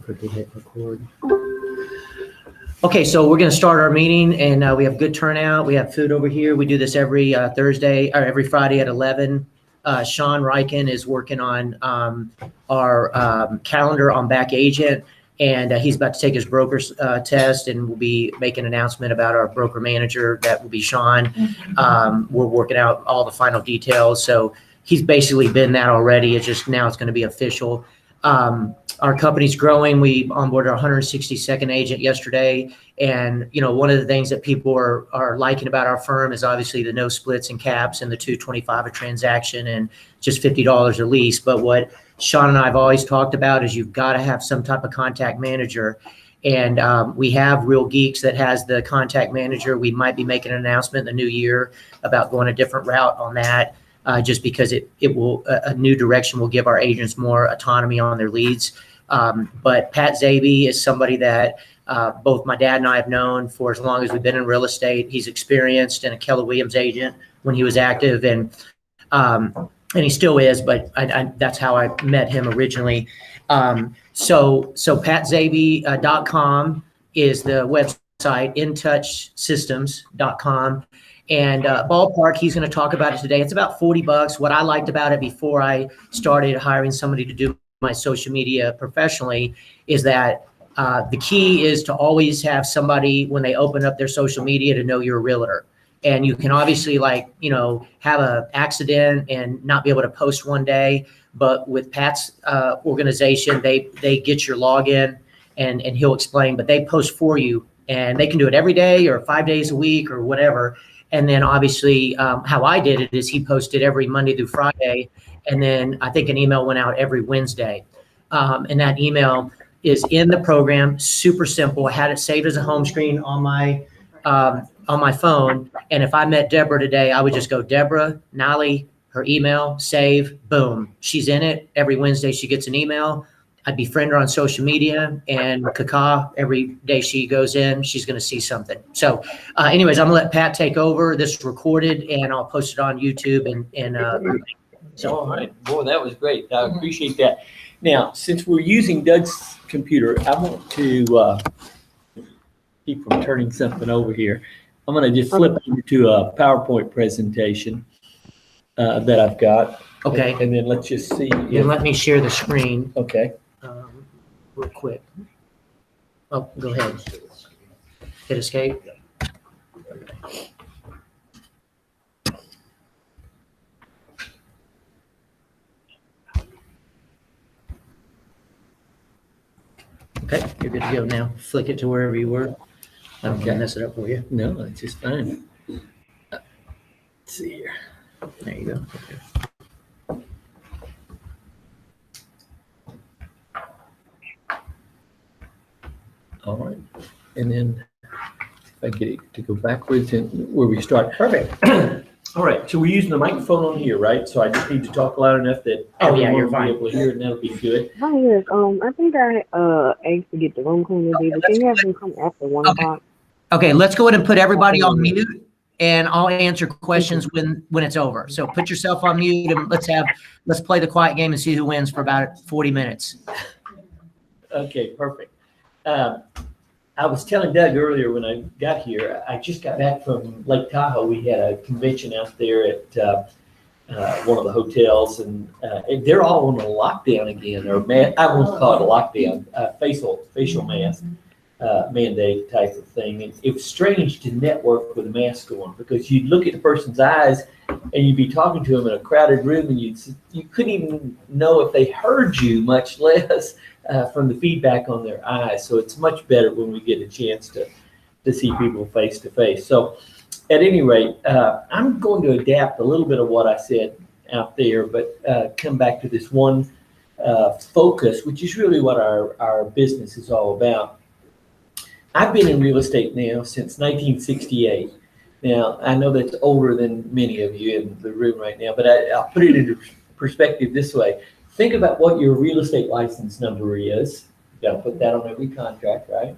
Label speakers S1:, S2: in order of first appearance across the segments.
S1: quickly hit record. Okay, so we're going to start our meeting, and we have good turnout. We have food over here. We do this every Thursday or every Friday at 11. Sean Riken is working on our calendar on Back Agent, and he's about to take his broker's test, and we'll be making an announcement about our broker manager. That will be Sean. We're working out all the final details. So he's basically been that already. It's just now it's going to be official. Our company's growing. We onboarded our 162nd agent yesterday. And, you know, one of the things that people are liking about our firm is obviously the no splits and caps and the $225 a transaction and just $50 a lease. But what Sean and I have always talked about is you've got to have some type of contact manager. And we have Real Geeks that has the contact manager. We might be making an announcement in the new year about going a different route on that. Just because it will, a new direction will give our agents more autonomy on their leads. But Pat Zaby is somebody that both my dad and I have known for as long as we've been in real estate. He's experienced and a Keller Williams agent when he was active, and he still is, but that's how I met him originally. So patzaby.com is the website, intouchsystems.com. And ballpark, he's going to talk about it today. It's about $40. What I liked about it before I started hiring somebody to do my social media professionally is that the key is to always have somebody when they open up their social media to know you're a realtor. And you can obviously have an accident and not be able to post one day. But with Pat's organization, they get your login and he'll explain, but they post for you and they can do it every day or 5 days a week or whatever. And then obviously how I did it is he posted every Monday through Friday. And then I think an email went out every Wednesday. And that email is in the program, super simple. I had it saved as a home screen on my phone. And if I met Deborah today, I would just go, Deborah, Nolly, her email, save, boom. She's in it. Every Wednesday she gets an email. I'd befriend her on social media, and Kaka, every day she goes in, she's going to see something. So anyways, I'm going to let Pat take over. This is recorded, and I'll post it on YouTube.
S2: So. All right. Boy, that was great. I appreciate that. Now, since we're using Doug's computer, I want to keep from turning something over here. I'm going to just flip into a PowerPoint presentation that I've got.
S1: Okay.
S2: And then let's just see.
S1: And let me share the screen.
S2: Okay.
S1: Real quick. Oh, go ahead. Hit escape. Okay, you're good to go now. Flick it to wherever you were. I don't want to mess it up for you.
S2: No, it's just fine. Let's see here.
S1: There you go. Okay.
S2: All right. And then if I get it to go backwards and where we start.
S1: Perfect.
S2: All right. So we're using the microphone on here, right? So I just need to talk loud enough that
S1: you're fine.
S2: will be able to hear it, and that'll be good.
S3: Hi, yes. I think I asked to get the room clean today, but can you have them come after 1 o'clock?
S1: Okay, let's go ahead and put everybody on mute, and I'll answer questions when it's over. So put yourself on mute, and let's play the quiet game and see who wins for about 40 minutes.
S2: Okay, perfect. I was telling Doug earlier when I got here, I just got back from Lake Tahoe. We had a convention out there at one of the hotels, and they're all on a lockdown again, or I won't call it a lockdown, facial mask mandate type of thing. It was strange to network with a mask on because you'd look at the person's eyes and you'd be talking to them in a crowded room, and you couldn't even know if they heard you, much less from the feedback on their eyes. So it's much better when we get a chance to see people face to face. So at any rate, I'm going to adapt a little bit of what I said out there, but come back to this one focus, which is really what our business is all about. I've been in real estate now since 1968. Now, I know that's older than many of you in the room right now, but I'll put it into perspective this way. Think about what your real estate license number is. You got to put that on every contract, right?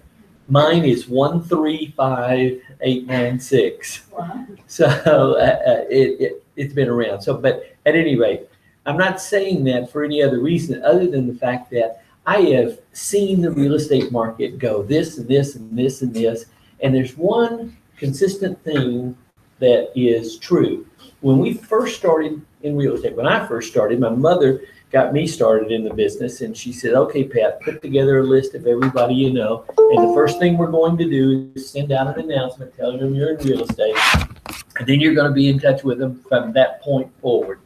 S2: Mine is 135896. Wow. So it's been around. So, but at any rate, I'm not saying that for any other reason other than the fact that I have seen the real estate market go this and this and this and this, and there's one consistent thing that is true. When we first started in real estate, when I first started, my mother got me started in the business, and she said, okay, Pat, put together a list of everybody you know, and the first thing we're going to do is send out an announcement telling them you're in real estate, and then you're going to be in touch with them from that point forward.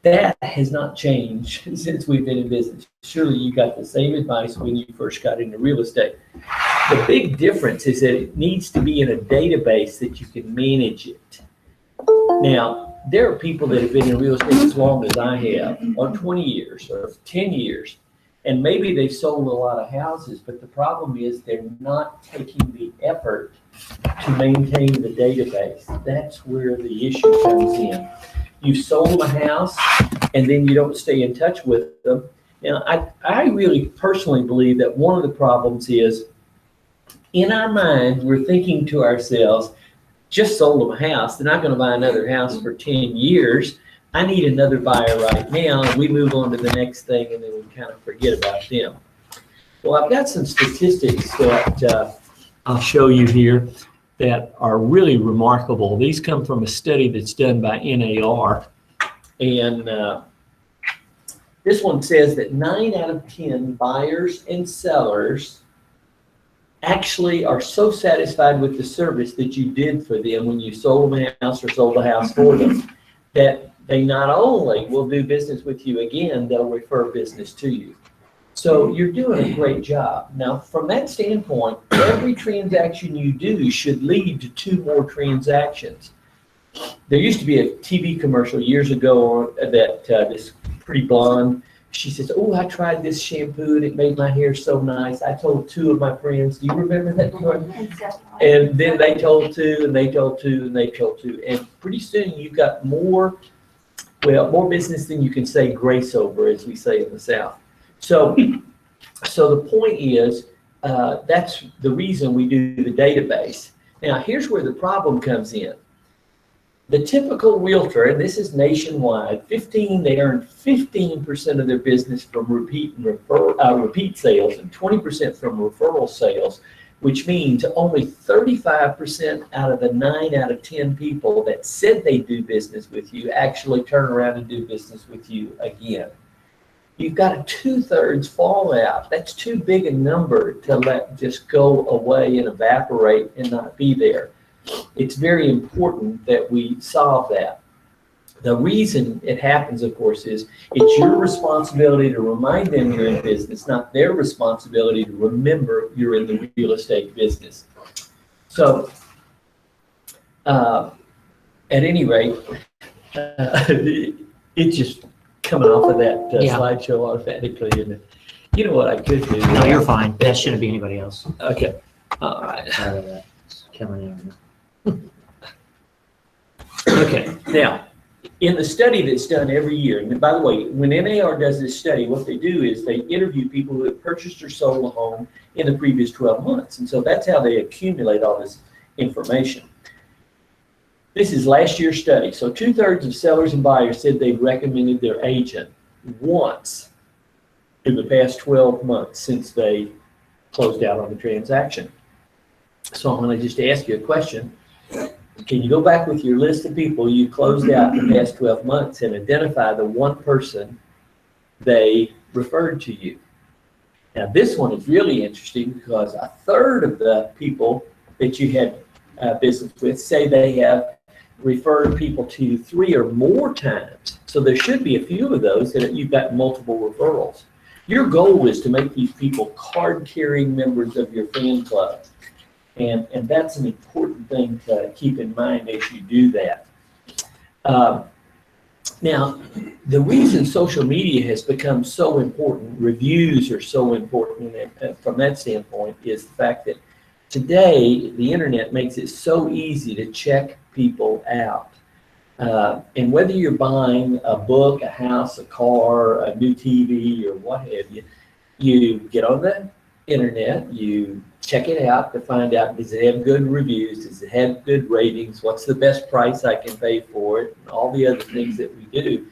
S2: That has not changed since we've been in business. Surely you got the same advice when you first got into real estate. The big difference is that it needs to be in a database that you can manage it. Now, there are people that have been in real estate as long as I have, or 20 years, or 10 years, and maybe they've sold a lot of houses, but the problem is they're not taking the effort to maintain the database. That's where the issue comes in. You sold them a house, and then you don't stay in touch with them. Now, I really personally believe that one of the problems is, in our minds, we're thinking to ourselves, just sold them a house, they're not going to buy another house for 10 years. I need another buyer right now, and we move on to the next thing, and then we kind of forget about them. Well, I've got some statistics that I'll show you here that are really remarkable. These come from a study that's done by NAR, and this one says that 9 out of 10 buyers and sellers actually are so satisfied with the service that you did for them when you sold them a house or sold a house for them, that they not only will do business with you again, they'll refer business to you. So you're doing a great job. Now, from that standpoint, every transaction you do should lead to 2 more transactions. There used to be a TV commercial years ago that this pretty blonde, she says, oh, I tried this shampoo and it made my hair so nice. I told 2 of my friends. Do you remember that? And then they told 2, and they told 2, and they told 2. And pretty soon you've got more business than you can say grace over, as we say in the South. So the point is, that's the reason we do the database. Now, here's where the problem comes in. The typical realtor, and this is nationwide, they earn 15% of their business from repeat sales and 20% from referral sales, which means only 35% out of the 9 out of 10 people that said they do business with you actually turn around and do business with you again. You've got a 2/3 fallout. That's too big a number to let just go away and evaporate and not be there. It's very important that we solve that. The reason it happens, of course, is it's your responsibility to remind them you're in business, not their responsibility to remember you're in the real estate business. So, at any rate, it's just coming off of that slideshow automatically. And you know what I could do?
S1: No, you're fine. That shouldn't be anybody else.
S2: Okay. All right.
S1: Sorry about that. It's coming in.
S2: Okay. Now, in the study that's done every year, and by the way, when NAR does this study, what they do is they interview people who have purchased or sold a home in the previous 12 months. And so that's how they accumulate all this information. This is last year's study. So 2/3 of sellers and buyers said they recommended their agent once in the past 12 months since they closed out on the transaction. So I'm going to just ask you a question. Can you go back with your list of people you closed out in the past 12 months and identify the one person they referred to you? Now, this one is really interesting because 1/3 of the people that you had business with say they have referred people to you 3 or more times. So there should be a few of those that you've got multiple referrals. Your goal is to make these people card-carrying members of your fan club. And that's an important thing to keep in mind as you do that. Now, the reason social media has become so important, reviews are so important from that standpoint, is the fact that today the internet makes it so easy to check people out. And whether you're buying a book, a house, a car, a new TV, or what have you, you get on the internet, you check it out to find out, does it have good reviews, does it have good ratings, what's the best price I can pay for it, and all the other things that we do.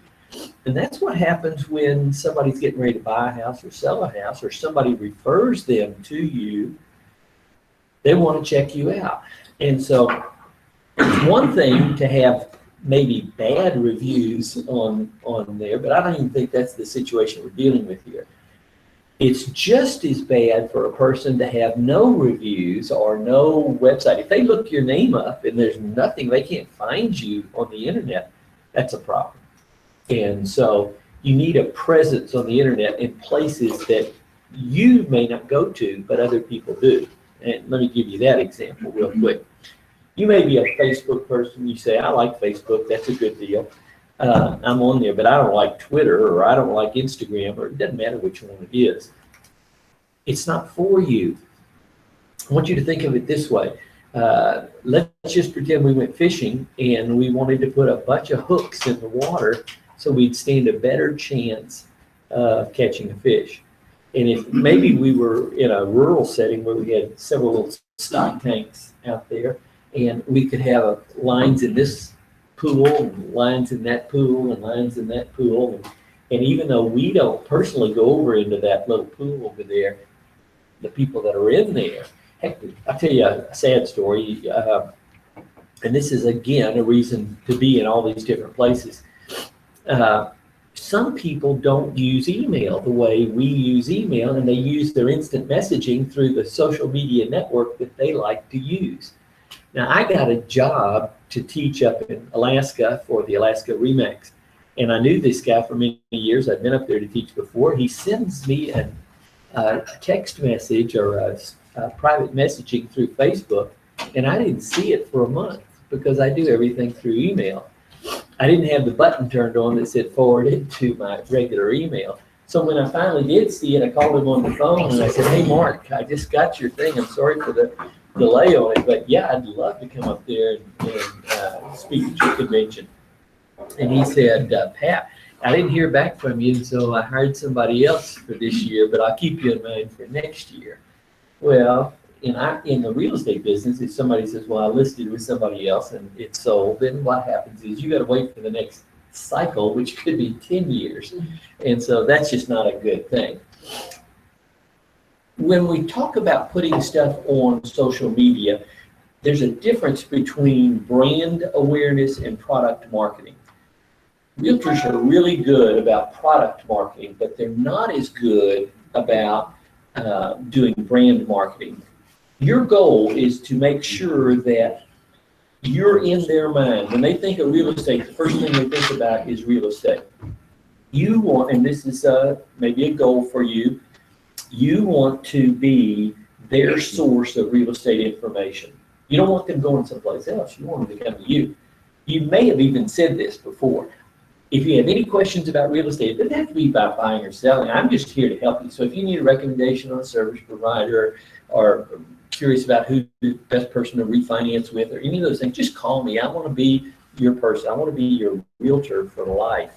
S2: And that's what happens when somebody's getting ready to buy a house or sell a house, or somebody refers them to you. They want to check you out. And so it's one thing to have maybe bad reviews on there, but I don't even think that's the situation we're dealing with here. It's just as bad for a person to have no reviews or no website. If they look your name up and there's nothing, they can't find you on the internet, that's a problem. And so you need a presence on the internet in places that you may not go to, but other people do. And let me give you that example real quick. You may be a Facebook person. You say, I like Facebook. That's a good deal. I'm on there, but I don't like Twitter, or I don't like Instagram, or it doesn't matter which one it is. It's not for you. I want you to think of it this way. Let's just pretend we went fishing and we wanted to put a bunch of hooks in the water so we'd stand a better chance of catching a fish. And if maybe we were in a rural setting where we had several little stock tanks out there, and we could have lines in this pool, and lines in that pool, and lines in that pool. And even though we don't personally go over into that little pool over there, the people that are in there, heck, I'll tell you a sad story. And this is, again, a reason to be in all these different places. Some people don't use email the way we use email, and they use their instant messaging through the social media network that they like to use. Now, I got a job to teach up in Alaska for the Alaska Remax, and I knew this guy for many years. I'd been up there to teach before. He sends me a text message or a private messaging through Facebook, and I didn't see it for a month because I do everything through email. I didn't have the button turned on that said forwarded to my regular email. So when I finally did see it, I called him on the phone and I said, hey, Mark, I just got your thing. I'm sorry for the delay on it, but yeah, I'd love to come up there and speak at your convention. And he said, Pat, I didn't hear back from you, so I hired somebody else for this year, but I'll keep you in mind for next year. Well, in the real estate business, if somebody says, well, I listed with somebody else and it's sold, then what happens is you got to wait for the next cycle, which could be 10 years. And so that's just not a good thing. When we talk about putting stuff on social media, there's a difference between brand awareness and product marketing. Realtors are really good about product marketing, but they're not as good about doing brand marketing. Your goal is to make sure that you're in their mind. When they think of real estate, the first thing they think about is real estate. You want, and this is maybe a goal for you, you want to be their source of real estate information. You don't want them going someplace else. You want them to come to you. You may have even said this before. If you have any questions about real estate, it doesn't have to be about buying or selling. I'm just here to help you. So if you need a recommendation on a service provider or curious about who the best person to refinance with or any of those things, just call me. I want to be your person. I want to be your realtor for life.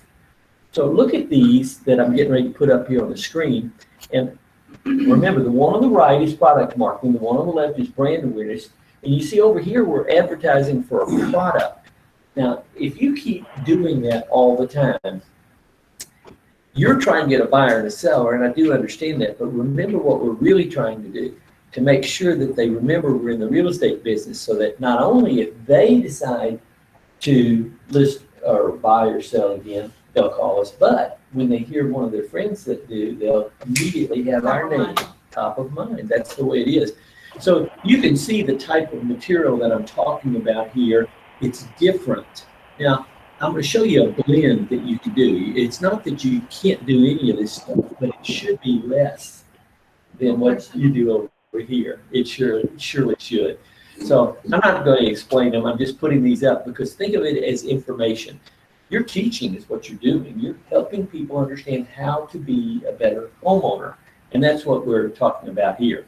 S2: So look at these that I'm getting ready to put up here on the screen. And remember, the one on the right is product marketing. The one on the left is brand awareness. And you see over here, we're advertising for a product. Now, if you keep doing that all the time, you're trying to get a buyer and a seller, and I do understand that, but remember what we're really trying to do, to make sure that they remember we're in the real estate business, so that not only if they decide to list or buy or sell again, they'll call us, but when they hear one of their friends that do, they'll immediately have our name top of mind. That's the way it is. So you can see the type of material that I'm talking about here. It's different. Now, I'm going to show you a blend that you can do. It's not that you can't do any of this stuff, but it should be less than what you do over here. It surely should. So I'm not going to explain them. I'm just putting these up because think of it as information. Your teaching is what you're doing. You're helping people understand how to be a better homeowner. And that's what we're talking about here.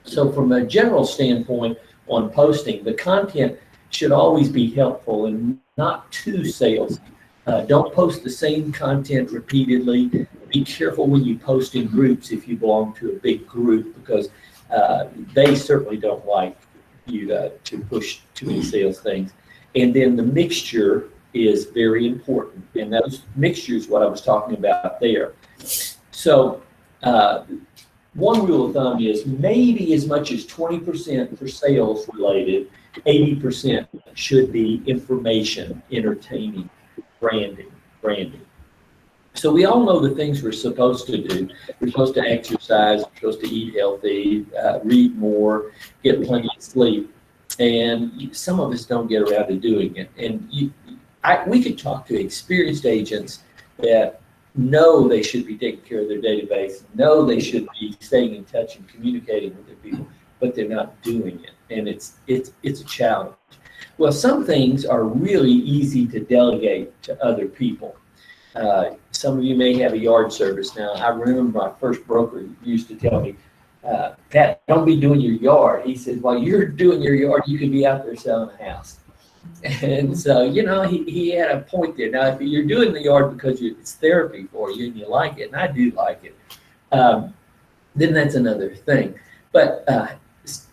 S2: So from a general standpoint on posting, the content should always be helpful and not too salesy. Don't post the same content repeatedly. Be careful when you post in groups if you belong to a big group, because they certainly don't like you to push too many sales things. And then the mixture is very important. And those mixtures, what I was talking about there. So one rule of thumb is maybe as much as 20% for sales related, 80% should be information, entertaining, branding. So we all know the things we're supposed to do. We're supposed to exercise, we're supposed to eat healthy, read more, get plenty of sleep. And some of us don't get around to doing it. And we could talk to experienced agents that know they should be taking care of their database, know they should be staying in touch and communicating with their people, but they're not doing it. And it's a challenge. Well, some things are really easy to delegate to other people. Some of you may have a yard service now. I remember my first broker used to tell me, Pat, don't be doing your yard. He said, while you're doing your yard, you could be out there selling a house. And so, he had a point there. Now, if you're doing the yard because it's therapy for you and you like it, and I do like it, then that's another thing. But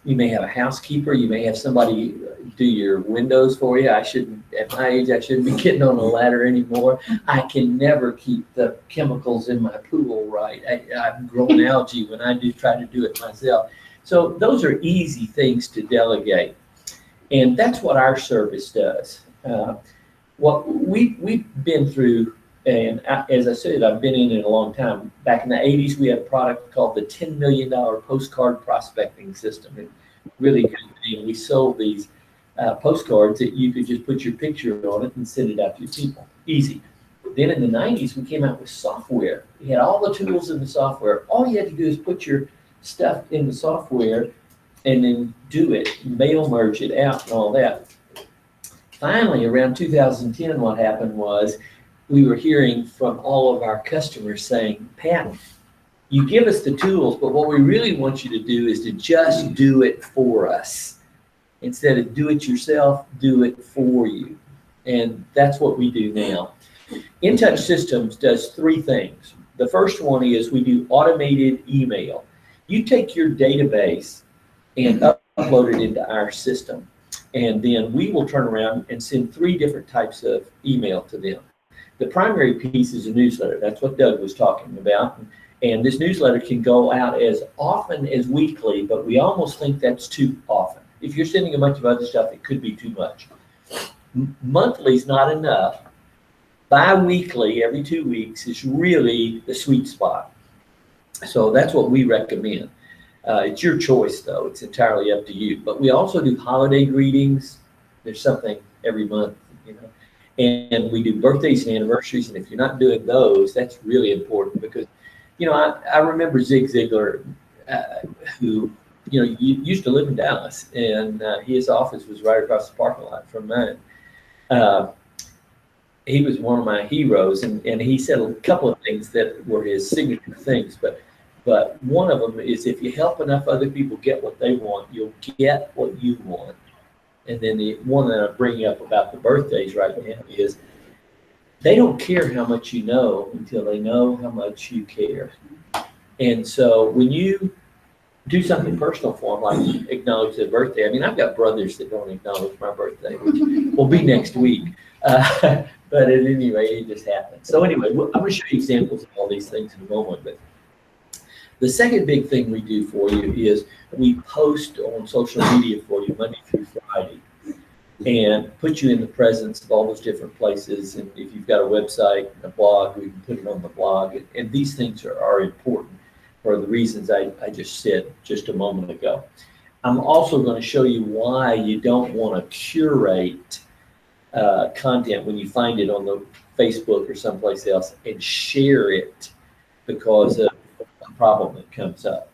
S2: you may have a housekeeper. You may have somebody do your windows for you. At my age, I shouldn't be getting on a ladder anymore. I can never keep the chemicals in my pool right. I've grown algae when I try to do it myself. So those are easy things to delegate. And that's what our service does. What we've been through, and as I said, I've been in it a long time. Back in the 80s, we had a product called the $10 million postcard prospecting system. And really good thing. We sold these postcards that you could just put your picture on it and send it out to your people. Easy. Then in the 90s, we came out with software. We had all the tools in the software. All you had to do is put your stuff in the software and then do it, mail merge it out and all that. Finally, around 2010, what happened was we were hearing from all of our customers saying, Pat, you give us the tools, but what we really want you to do is to just do it for us. Instead of do it yourself, do it for you. And that's what we do now. InTouch Systems does three things. The first one is we do automated email. You take your database and upload it into our system. And then we will turn around and send three different types of email to them. The primary piece is a newsletter. That's what Doug was talking about. And this newsletter can go out as often as weekly, but we almost think that's too often. If you're sending a bunch of other stuff, it could be too much. Monthly is not enough. Bi-weekly, every 2 weeks, is really the sweet spot. So that's what we recommend. It's your choice, though. It's entirely up to you. But we also do holiday greetings. There's something every month, And we do birthdays and anniversaries. And if you're not doing those, that's really important because, I remember Zig Ziglar, who, used to live in Dallas, and his office was right across the parking lot from mine. He was one of my heroes, and he said a couple of things that were his signature things, but one of them is if you help enough other people get what they want, you'll get what you want. And then the one that I'm bringing up about the birthdays right now is they don't care how much you know until they know how much you care. And so when you do something personal for them, like acknowledge their birthday. I mean, I've got brothers that don't acknowledge my birthday, which will be next week. But at any rate, it just happens. So anyway, I'm going to show you examples of all these things in a moment. But the second big thing we do for you is we post on social media for you Monday through Friday and put you in the presence of all those different places. And if you've got a website, a blog, we can put it on the blog. And these things are important for the reasons I just said just a moment ago. I'm also going to show you why you don't want to curate content when you find it on the Facebook or someplace else and share it because of a problem that comes up.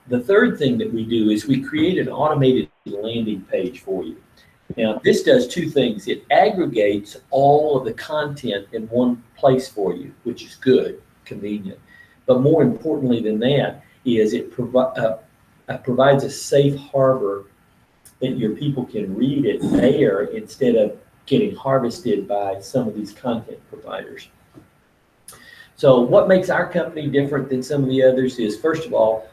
S2: The third thing that we do is we create an automated landing page for you. Now, this does two things. It aggregates all of the content in one place for you, which is good, convenient. But more importantly than that is it provides a safe harbor that your people can read it there instead of getting harvested by some of these content providers. So what makes our company different than some of the others is, first of all,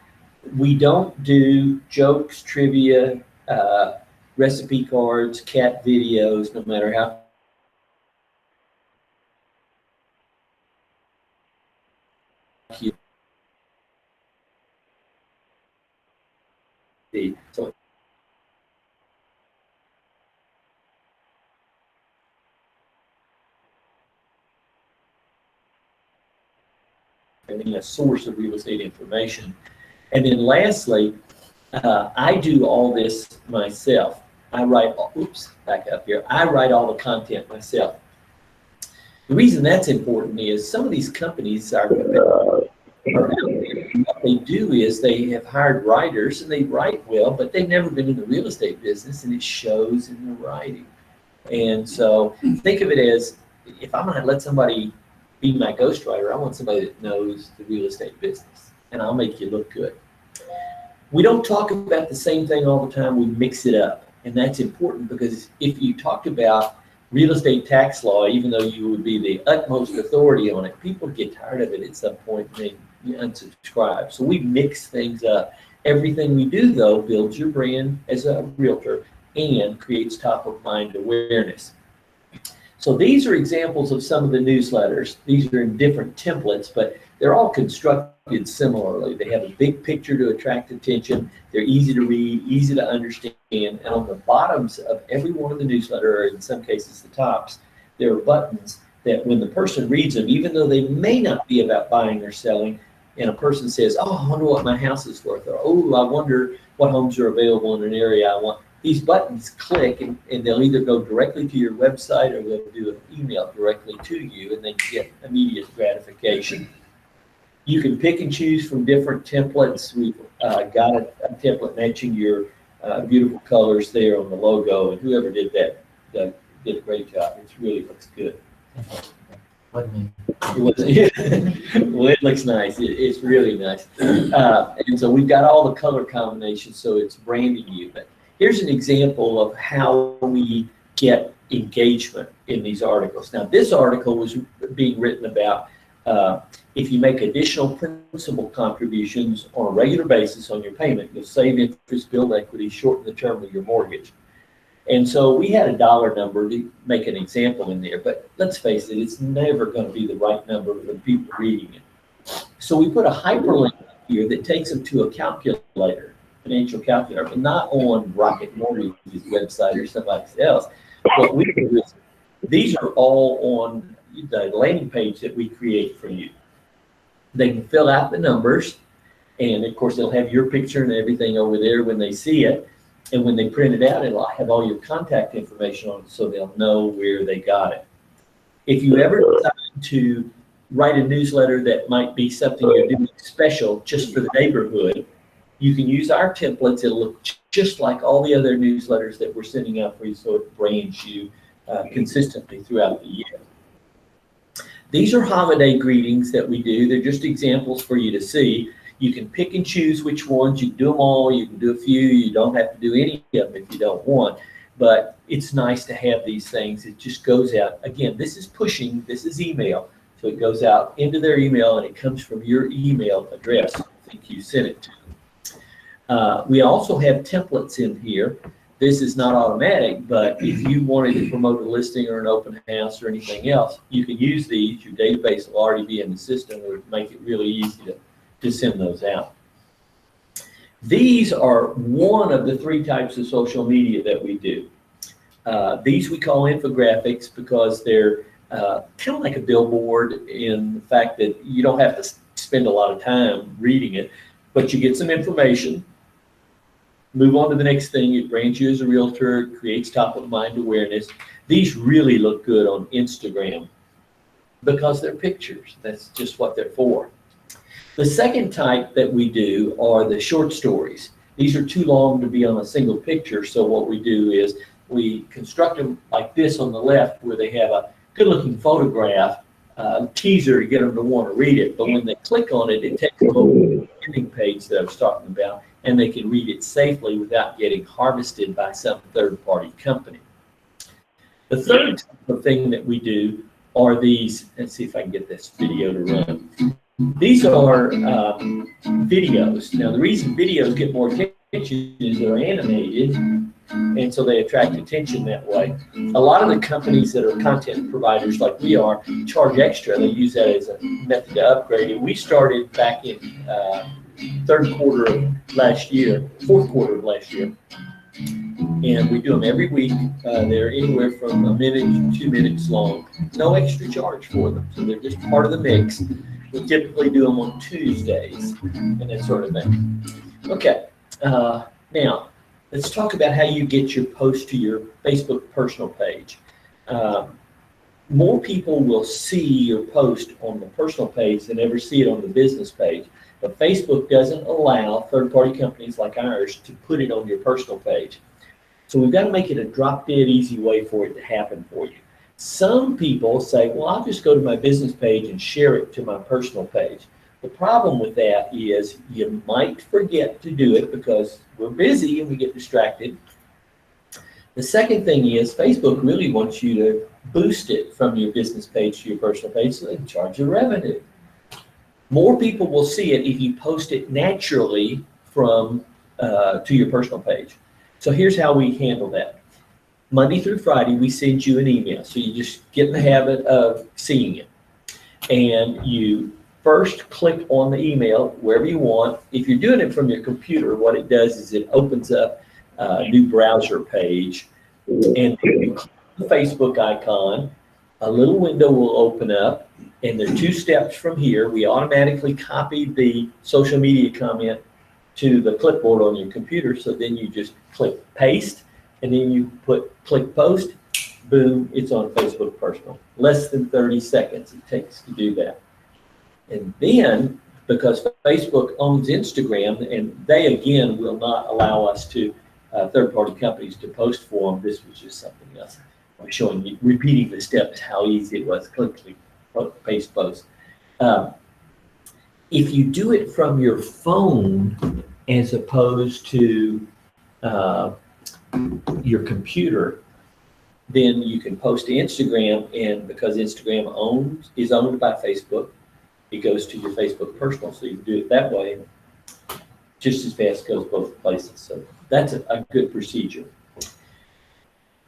S2: we don't do jokes, trivia, recipe cards, cat videos, no matter how So a source of real estate information. And then lastly, I do all this myself. I write, back up here. I write all the content myself. The reason that's important is some of these companies are out there. What they do is they have hired writers and they write well, but they've never been in the real estate business, and it shows in the writing. And so think of it as, if I'm going to let somebody be my ghostwriter, I want somebody that knows the real estate business, and I'll make you look good. We don't talk about the same thing all the time. We mix it up, and that's important, because if you talked about real estate tax law, even though you would be the utmost authority on it, people get tired of it at some point and they unsubscribe. So we mix things up. Everything we do, though, builds your brand as a realtor and creates top of mind awareness. So these are examples of some of the newsletters. These are in different templates, but they're all constructed similarly. They have a big picture to attract attention. They're easy to read, easy to understand. And on the bottoms of every one of the newsletter, or in some cases the tops, there are buttons that when the person reads them, even though they may not be about buying or selling, and a person says, oh, I wonder what my house is worth, or oh, I wonder what homes are available in an area I want. These buttons click, and they'll either go directly to your website, or they'll do an email directly to you, and then you get immediate gratification. You can pick and choose from different templates. We've got a template matching your beautiful colors there on the logo, and whoever did that did a great job. It really looks good.
S1: What do you mean?
S2: Well, it looks nice. It's really nice. And so we've got all the color combinations, so it's branding you. But here's an example of how we get engagement in these articles. Now, this article was being written about if you make additional principal contributions on a regular basis on your payment, you'll save interest, build equity, shorten the term of your mortgage. And so we had a dollar number to make an example in there, but let's face it, it's never going to be the right number for the people reading it. So we put a hyperlink here that takes them to a calculator, financial calculator, but not on Rocket Mortgage's website or somebody else. What we do is, these are all on the landing page that we create for you. They can fill out the numbers, and of course they'll have your picture and everything over there when they see it. And when they print it out, it'll have all your contact information on it, so they'll know where they got it. If you ever decide to write a newsletter that might be something you're doing special just for the neighborhood, you can use our templates. It'll look just like all the other newsletters that we're sending out for you, so it brands you consistently throughout the year. These are holiday greetings that we do. They're just examples for you to see. You can pick and choose which ones. You can do them all. You can do a few. You don't have to do any of them if you don't want. But it's nice to have these things. It just goes out. Again, this is pushing. This is email. So it goes out into their email, and it comes from your email address. I think you sent it to them. We also have templates in here. This is not automatic, but if you wanted to promote a listing or an open house or anything else, you can use these. Your database will already be in the system. It would make it really easy to send those out. These are one of the 3 types of social media that we do. These we call infographics because they're kind of like a billboard in the fact that you don't have to spend a lot of time reading it, but you get some information, move on to the next thing. It brands you as a realtor, creates top of mind awareness. These really look good on Instagram because they're pictures. That's just what they're for. The second type that we do are the short stories. These are too long to be on a single picture, so what we do is we construct them like this on the left, where they have a good-looking photograph, teaser to get them to want to read it. But when they click on it, it takes them over to the landing page that I was talking about, and they can read it safely without getting harvested by some third-party company. The third type of thing that we do are these. Let's see if I can get this video to run. These are videos. Now, the reason videos get more attention is they're animated, and so they attract attention that way. A lot of the companies that are content providers like we are charge extra. They use that as a method to upgrade it. We started back in third quarter of last year, fourth quarter of last year. And we do them every week. They're anywhere from a minute to 2 minutes long. No extra charge for them. So they're just part of the mix. We typically do them on Tuesdays and that sort of thing. Okay. Now, let's talk about how you get your post to your Facebook personal page. More people will see your post on the personal page than ever see it on the business page. But Facebook doesn't allow third-party companies like ours to put it on your personal page. So we've got to make it a drop-dead easy way for it to happen for you. Some people say, well, I'll just go to my business page and share it to my personal page. The problem with that is you might forget to do it because we're busy and we get distracted. The second thing is Facebook really wants you to boost it from your business page to your personal page so they can charge you revenue. More people will see it if you post it naturally from to your personal page. So here's how we handle that. Monday through Friday, we send you an email. So you just get in the habit of seeing it. And you first click on the email wherever you want. If you're doing it from your computer, what it does is it opens up a new browser page. And you click the Facebook icon, a little window will open up. And there are 2 steps from here. We automatically copy the social media comment to the clipboard on your computer. So then you just click paste and then you click post, boom, it's on Facebook personal. Less than 30 seconds it takes to do that. And then because Facebook owns Instagram and they again will not allow us to third-party companies to post for them. This was just something else. I'm showing you, repeating the steps, how easy it was. Click, paste, post. If you do it from your phone as opposed to your computer, then you can post to Instagram, and because Instagram is owned by Facebook, it goes to your Facebook personal, so you can do it that way. Just as fast, goes both places. So that's a good procedure.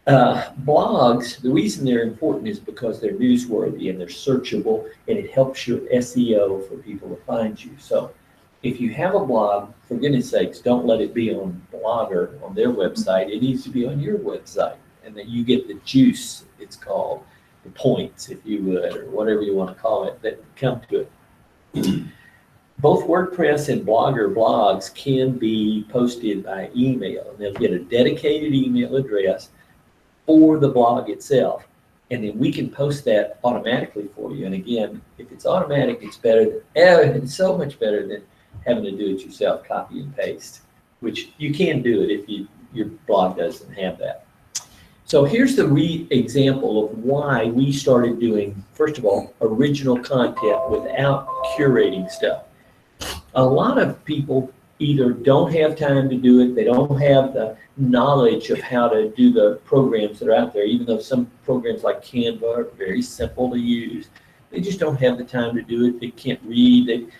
S2: Blogs, the reason they're important is because they're newsworthy and they're searchable, and it helps your SEO for people to find you. So if you have a blog, for goodness sakes, don't let it be on Blogger on their website. It needs to be on your website, and that you get the juice, it's called, the points, if you would, or whatever you want to call it, that come to it. Both WordPress and Blogger blogs can be posted by email, and they'll get a dedicated email address for the blog itself, and then we can post that automatically for you. And again, if it's automatic, it's better. It's so much better than having to do it yourself, copy and paste, which you can do it if your blog doesn't have that. So here's the example of why we started doing, first of all, original content without curating stuff. A lot of people either don't have time to do it, they don't have the knowledge of how to do the programs that are out there, even though some programs like Canva are very simple to use. They just don't have the time to do it. They can't read,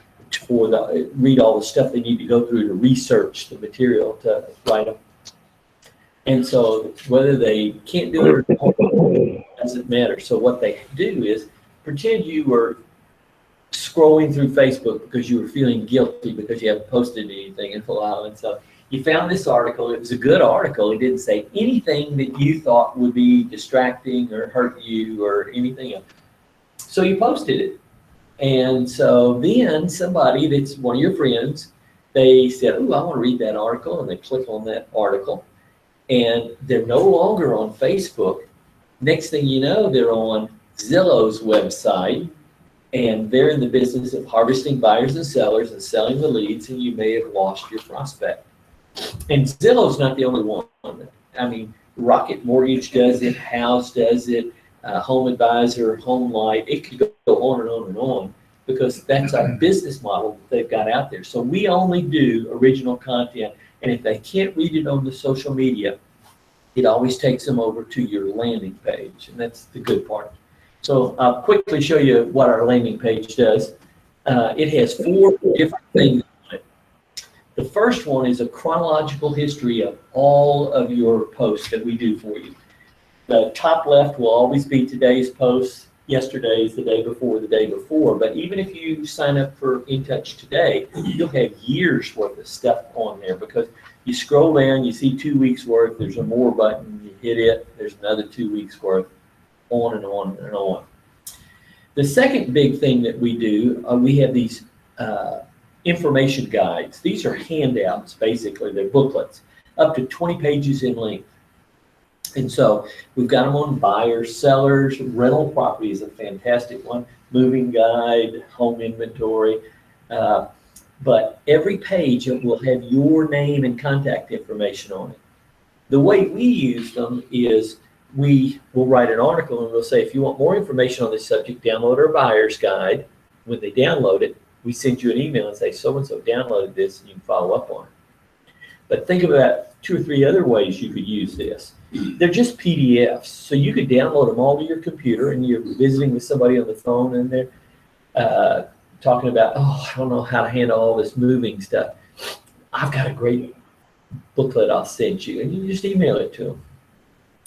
S2: read all the stuff they need to go through to research the material to write them. And so whether they can't do it or not, doesn't matter. So what they do is pretend you were scrolling through Facebook because you were feeling guilty because you haven't posted anything in a while. And so you found this article. It was a good article. It didn't say anything that you thought would be distracting or hurt you or anything else. So you posted it. And so then somebody that's one of your friends, they said, oh, I want to read that article. And they click on that article. And they're no longer on Facebook. Next thing you know, they're on Zillow's website, and they're in the business of harvesting buyers and sellers and selling the leads, and you may have lost your prospect. And Zillow's not the only one. I mean, Rocket Mortgage does it, House does it, Home Advisor, Home Light. It could go on and on and on because that's our business model that they've got out there. So we only do original content. And if they can't read it on the social media, it always takes them over to your landing page. And that's the good part. So I'll quickly show you what our landing page does. It has 4 different things on it. The first one is a chronological history of all of your posts that we do for you. The top left will always be today's posts. yesterday's, the day before. But even if you sign up for In Touch today, you'll have years worth of stuff on there, because you scroll down, you see 2 weeks worth, there's a more button, you hit it, there's another 2 weeks worth, on and on and on. The second big thing that we do, we have these information guides. These are handouts, basically, they're booklets, up to 20 pages in length. And so we've got them on buyers, sellers, rental property is a fantastic one, moving guide, home inventory. But every page will have your name and contact information on it. The way we use them is we will write an article and we'll say, if you want more information on this subject, download our buyer's guide. When they download it, we send you an email and say, so-and-so downloaded this, and you can follow up on it. But think about 2 or 3 other ways you could use this. They're just PDFs, so you could download them all to your computer, and you're visiting with somebody on the phone, and they're talking about, oh, I don't know how to handle all this moving stuff. I've got a great booklet I'll send you, and you just email it to them.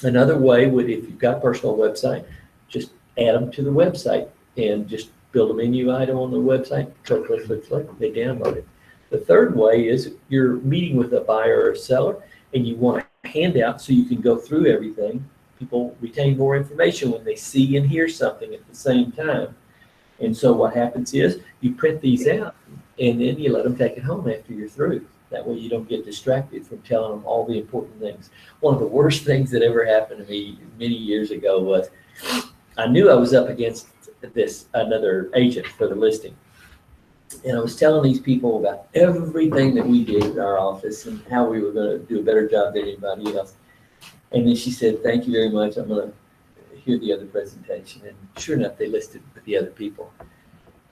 S2: Another way would, if you've got a personal website, just add them to the website and just build a menu item on the website, click, click, click, click, they download it. The third way is you're meeting with a buyer or a seller and you want a handout so you can go through everything. People retain more information when they see and hear something at the same time. And so what happens is you print these out and then you let them take it home after you're through. That way you don't get distracted from telling them all the important things. One of the worst things that ever happened to me many years ago was I knew I was up against another agent for the listing. And I was telling these people about everything that we did in our office and how we were going to do a better job than anybody else. And then she said, thank you very much. I'm going to hear the other presentation. And sure enough, they listed with the other people.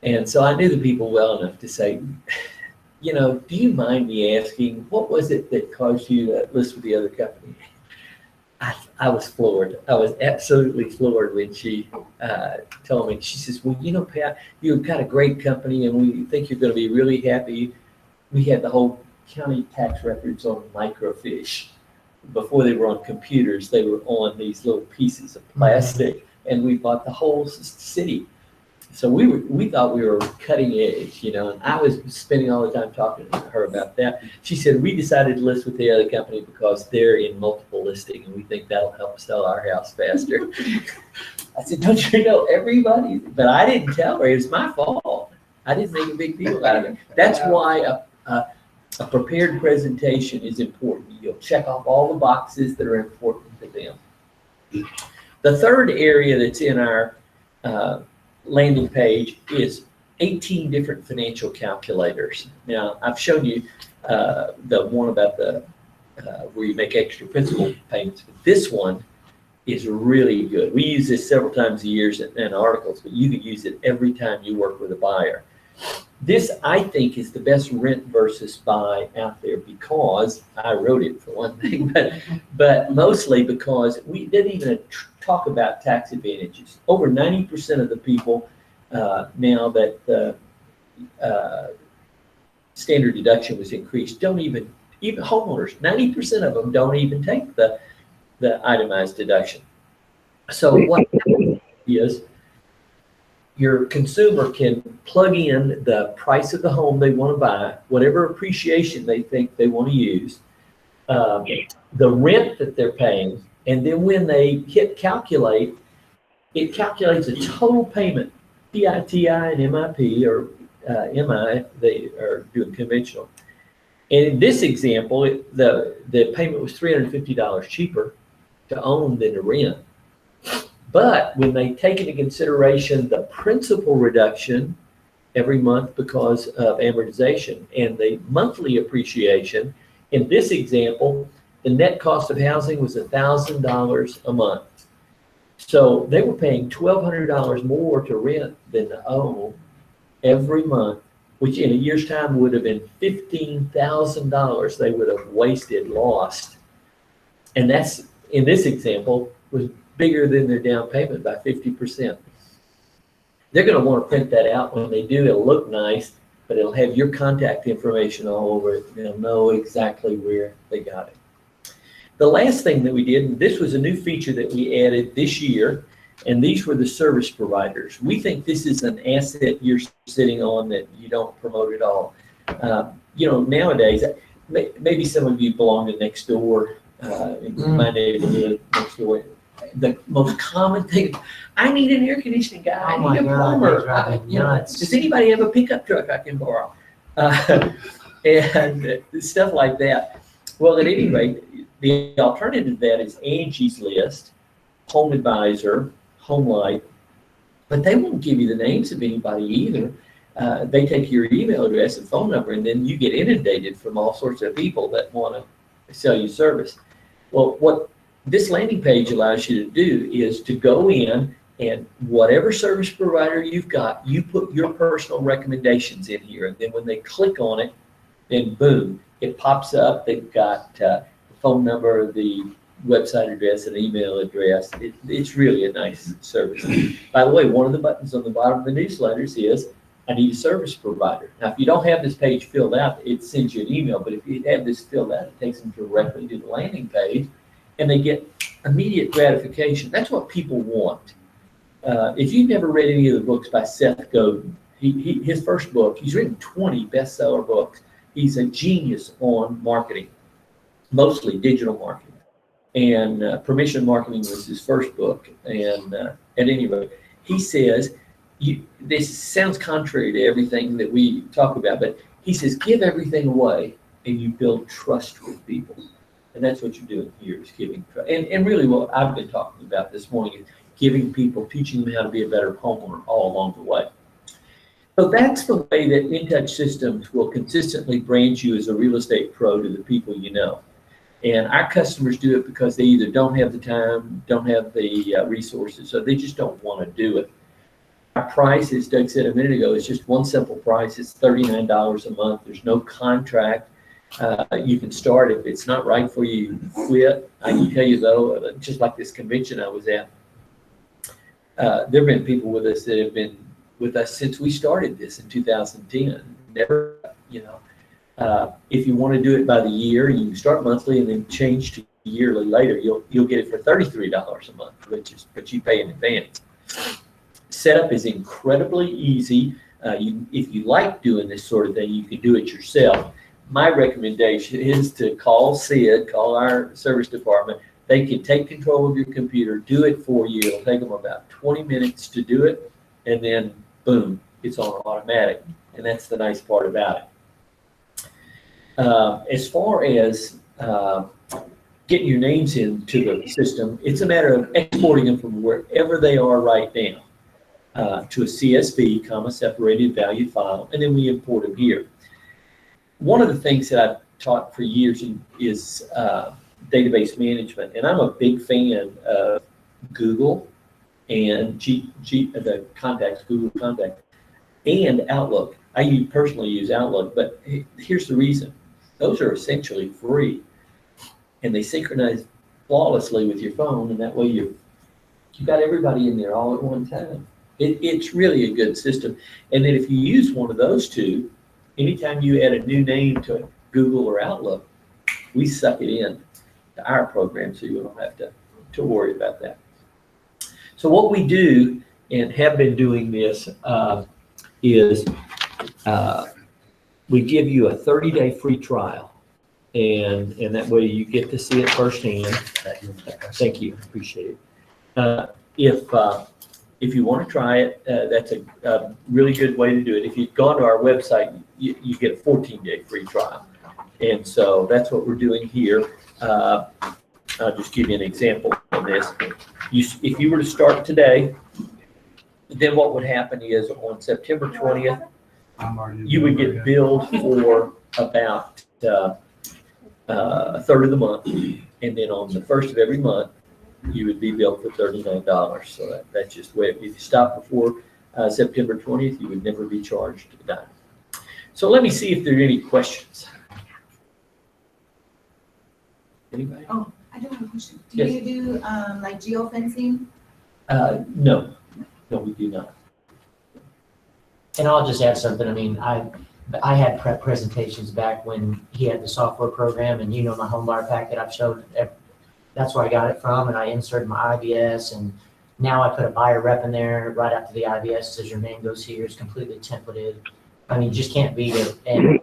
S2: And so I knew the people well enough to say, you know, do you mind me asking, what was it that caused you to list with the other company? I was floored. I was absolutely floored when she told me. She says, well, you know, Pat, you've got a great company and we think you're going to be really happy. We had the whole county tax records on microfiche. Before they were on computers, they were on these little pieces of plastic, and we bought the whole city. So we thought we were cutting edge, you know, and I was spending all the time talking to her about that. She said, we decided to list with the other company because they're in multiple listing and we think that'll help sell our house faster. I said, don't you know everybody? But I didn't tell her. It was my fault. I didn't make a big deal out of it. That's why a prepared presentation is important. You'll check off all the boxes that are important to them. The third area that's in our landing page is 18 different financial calculators. Now, I've shown you the one about the where you make extra principal payments. But this one is really good. We use this several times a year in articles, but you can use it every time you work with a buyer. This, I think, is the best rent versus buy out there because I wrote it for one thing, but mostly because we didn't even talk about tax advantages. Over 90% of the people now that the standard deduction was increased don't even homeowners, 90% of them don't even take the itemized deduction. So what is your consumer can plug in the price of the home they want to buy, whatever appreciation they think they want to use, the rent that they're paying, and then when they hit calculate, it calculates a total payment, PITI and MIP, or MI, they are doing conventional. And in this example, the payment was $350 cheaper to own than to rent. But when they take into consideration the principal reduction every month because of amortization and the monthly appreciation, in this example, the net cost of housing was $1,000 a month. So they were paying $1,200 more to rent than to own every month, which in a year's time would have been $15,000 they would have lost. And that's, in this example, was bigger than their down payment by 50%. They're going to want to print that out. When they do, it'll look nice, but it'll have your contact information all over it. They'll know exactly where they got it. The last thing that we did, and this was a new feature that we added this year, And these were the service providers. We think this is an asset you're sitting on that you don't promote at all. Nowadays, maybe some of you belong to next door, in my neighborhood next door. The most common thing, I need an air conditioning guy, I need a plumber. Does anybody have a pickup truck I can borrow? And stuff like that. Well, at any rate, the alternative to that is Angie's List, Home Advisor, Home Light, but they won't give you the names of anybody either. They take your email address and phone number, and then you get inundated from all sorts of people that want to sell you service. Well, what this landing page allows you to do is to go in, and whatever service provider you've got, you put your personal recommendations in here, and then when they click on it, then boom, it pops up. They've got the phone number, the website address, and email address. It's really a nice service. By the way, one of the buttons on the bottom of the newsletters is, I need a service provider. Now, if you don't have this page filled out, it sends you an email, but if you have this filled out, it takes them directly to the landing page, and they get immediate gratification. That's what people want. If you've never read any of the books by Seth Godin, his first book, he's written 20 bestseller books. He's a genius on marketing, mostly digital marketing. And Permission Marketing was his first book. And at any rate, he says, this sounds contrary to everything that we talk about, but he says, give everything away and you build trust with people. And that's what you're doing here, is giving trust. And really what I've been talking about this morning is giving people, teaching them how to be a better homeowner all along the way. So that's the way that InTouch Systems will consistently brand you as a real estate pro to the people you know. And our customers do it because they either don't have the time, don't have the resources, so they just don't want to do it. Our price, as Doug said a minute ago, is just one simple price. It's $39 a month. There's no contract. You can start. If it's not right for you, you quit. I can tell you though, just like this convention I was at, there have been people with us that have been with us since we started this in 2010. Never, if you want to do it by the year, you can start monthly and then change to yearly later. You'll get it for $33 a month, but you pay in advance. Setup is incredibly easy. If you like doing this sort of thing, you can do it yourself. My recommendation is to call our service department. They can take control of your computer, do it for you. It'll take them about 20 minutes to do it, and then boom, it's on automatic. And that's the nice part about it. As far as getting your names into the system, it's a matter of exporting them from wherever they are right now to a CSV, separated value file, and then we import them here. One of the things that I've taught for years is database management, and I'm a big fan of Google and the contacts, Google Contacts, and Outlook. I personally use Outlook, but here's the reason. Those are essentially free, and they synchronize flawlessly with your phone, and that way you got everybody in there all at one time. It's really a good system. And then if you use one of those two, anytime you add a new name to Google or Outlook, we suck it in to our program, so you don't have to worry about that. So what we do, and have been doing this, is we give you a 30-day free trial, and that way you get to see it firsthand. Thank you, appreciate it. If you want to try it, that's a really good way to do it. If you've gone to our website, you get a 14-day free trial. And so that's what we're doing here. I'll just give you an example of this. If you were to start today, then what would happen is on September 20th, you would get billed for about a third of the month. And then on the first of every month, you would be billed for $39. So that's just the way. If you stop before September 20th, you would never be charged a dime. So let me see if there are any questions. Anybody?
S4: Oh, I do have a question. Do
S2: Yes.
S4: you do like geofencing?
S2: No, we do not.
S1: And I'll just add something. I mean, I had prep presentations back when he had the software program, and my home buyer packet I've showed. That's where I got it from, and I inserted my IBS and Now I put a buyer rep in there right after the IBS, says your name goes here, it's completely templated. I mean, you just can't beat it. And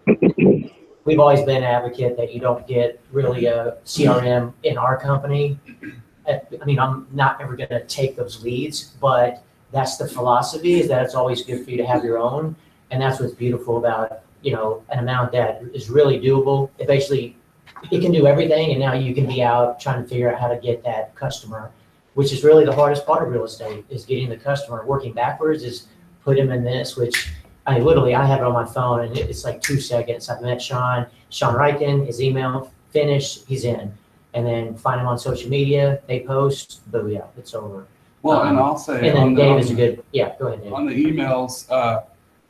S1: we've always been an advocate that you don't get really a CRM in our company. I mean, I'm not ever gonna take those leads, but that's the philosophy, is that it's always good for you to have your own. And that's what's beautiful about, an amount that is really doable. It can do everything, and now you can be out trying to figure out how to get that customer, which is really the hardest part of real estate, is getting the customer. Working backwards is put him in this, which I have it on my phone, and it's like 2 seconds. I've met Sean Riken, his email, finished, he's in. And then find him on social media, they post, booyah, it's over.
S5: Well, and I'll say,
S1: And then Dave is a good, yeah, go ahead, Dave.
S5: on the emails,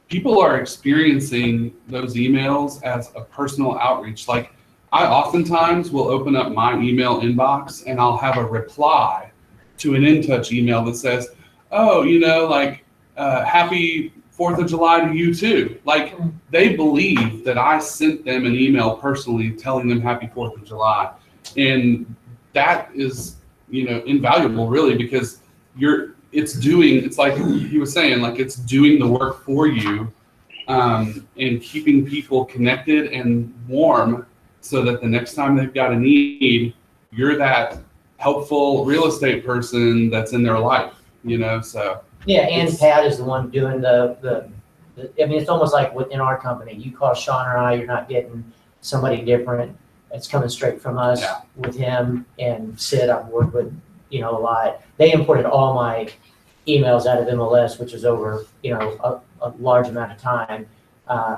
S5: people are experiencing those emails as a personal outreach. Like, I oftentimes will open up my email inbox and I'll have a reply to an InTouch email that says, oh, happy 4th of July to you too. Like, they believe that I sent them an email personally telling them happy 4th of July. And that is, invaluable really, because it's like he was saying, like, it's doing the work for you, and keeping people connected and warm so that the next time they've got a need, you're that helpful real estate person that's in their life, so.
S1: Yeah, and Pat is the one doing it's almost like within our company, you call Sean or I, you're not getting somebody different. It's coming straight from us with him and Sid. I've worked with, a lot. They imported all my emails out of MLS, which is over, a large amount of time.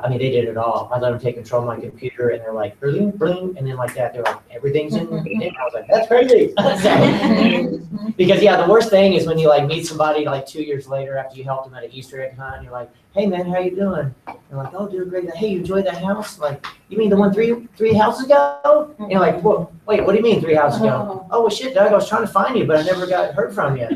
S1: They did it all. I let them take control of my computer, and they're like, bling, bling, and then like that, they're like, everything's in. I was like, that's crazy. Because the worst thing is when you meet somebody 2 years later after you helped them at an Easter egg hunt, and you're like, hey man, how you doing? They're like, oh, doing great. Hey, you enjoyed that house? Like, you mean the one three houses ago? And you're like, well, wait, what do you mean 3 houses ago? Oh, well, shit, Doug, I was trying to find you, but I never heard from you,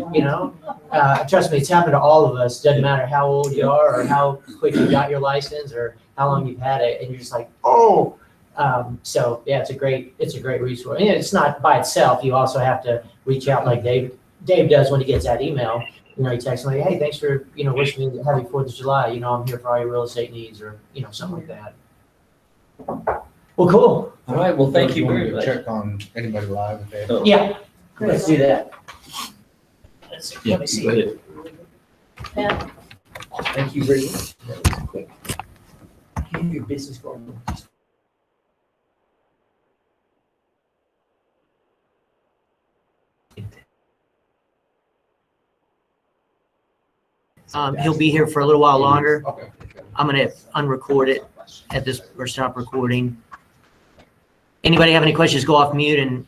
S1: Trust me, it's happened to all of us. Doesn't matter how old you are or how quick you got your license or how long you've had it. And you're just like, oh. So yeah, it's a great resource. And it's not by itself. You also have to reach out like Dave does when he gets that email. He texts me, hey, thanks for, wishing me happy 4th of July. I'm here for all your real estate needs, or, something like that. Well, cool.
S2: All right, well, thank you very much.
S6: Check on anybody live if they have.
S1: Yeah, let's do that. Let's see. Let me see.
S2: Go ahead.
S1: Thank you very much. That was quick. Keep your business going. He'll be here for a little while longer.
S6: Okay.
S1: I'm gonna unrecord it at this, or stop recording. Anybody have any questions, go off mute and